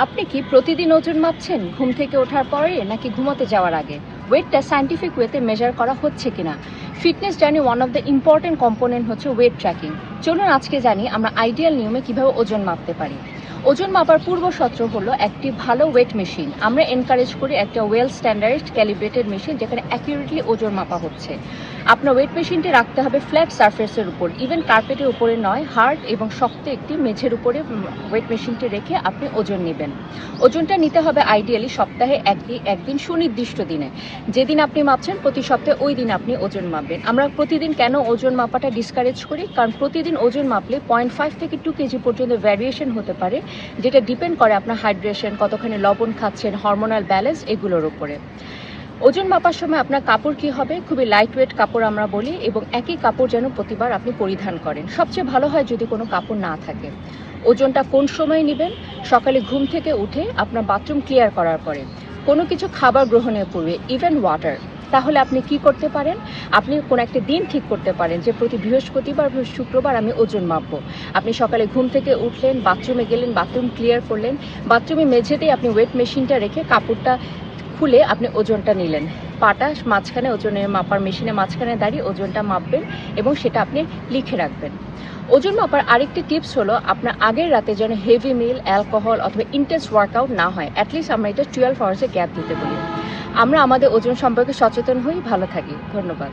আপনি কি প্রতিদিন ওজন মাপছেন ঘুম থেকে ওঠার পরে নাকি ঘুমাতে যাওয়ার আগে? ওয়েটটা সায়েন্টিফিক ওয়েতে মেজার করা হচ্ছে কিনা? Fitness journey one of the important component হচ্ছে ওয়েট ট্র্যাকিং। চলুন আজকে জানি আমরা আইডিয়াল নিয়মে কিভাবে ওজন মাপতে পারি। ওজন মাপার পূর্বশর্ত হলো একটি ভালো ওয়েট মেশিন। আমরা এনকারেজ করি একটা ওয়েল স্ট্যান্ডার্ড ক্যালিব্রেটেড মেশিন যেখানে অ্যাকিউরেটলি ওজন মাপা হচ্ছে। আপনার ওয়েট মেশিনটি রাখতে হবে ফ্ল্যাট সারফেসের উপর, ইভেন কার্পেটের উপরে নয়, হার্ড এবং শক্ত একটি মেঝের উপরে ওয়েট মেশিনটি রেখে আপনি ওজন নেবেন। ওজনটা নিতে হবে আইডিয়ালি সপ্তাহে একদিন সুনির্দিষ্ট দিনে। যেদিন আপনি মাপছেন প্রতি সপ্তাহে ওই দিন আপনি ওজন মাপবেন। আমরা প্রতিদিন কেন ওজন মাপাটা ডিসকারেজ করি? কারণ প্রতিদিন ওজন মাপলে 0.5 থেকে 2 কেজি পর্যন্ত ভ্যারিয়েশন হতে পারে, যেটা ডিপেন্ড করে আপনার হাইড্রেশন, কতখানি লবণ খাচ্ছেন, হরমোনাল ব্যালেন্স এগুলোর উপরে। ওজন মাপার সময় আপনার কাপড় কি হবে? খুবই লাইট ওয়েট কাপড় আমরা বলি, এবং একই কাপড় যেন প্রতিবার আপনি পরিধান করেন। সবচেয়ে ভালো হয় যদি কোনো কাপড় না থাকে। ওজনটা কোন সময় নেবেন? সকালে ঘুম থেকে উঠে আপনার বাথরুম ক্লিয়ার করার পরে, কোনো কিছু খাবার গ্রহণের পূর্বে, ইভেন ওয়াটার। তাহলে আপনি কি করতে পারেন? আপনি কোনো একটা দিন ঠিক করতে পারেন যে প্রতি বৃহস্পতিবার শুক্রবার আমি ওজন মাপবো। আপনি সকালে ঘুম থেকে উঠলেন, বাথরুমে গেলেন, বাথরুম ক্লিয়ার করলেন, বাথরুমে মেঝেতেই আপনি ওয়েট মেশিনটা রেখে কাপড়টা খুলে আপনি ওজনটা নিলেন। পাটা মাঝখানে ওজনের মাপার মেশিনের মাঝখানে দাঁড়িয়ে ওজনটা মাপবেন এবং সেটা আপনি লিখে রাখবেন। ওজন মাপার আরেকটি টিপস হলো আপনার আগের রাতে যেন হেভি মিল, অ্যালকোহল অথবা ইন্টেন্স ওয়ার্কআউট না হয়। অ্যাটলিস্ট আমরা এটা 12 আওয়ার্সে গ্যাপ দিতে বলি। আমরা আমাদের ওজন সম্পর্কে সচেতন হই, ভালো থাকি। ধন্যবাদ।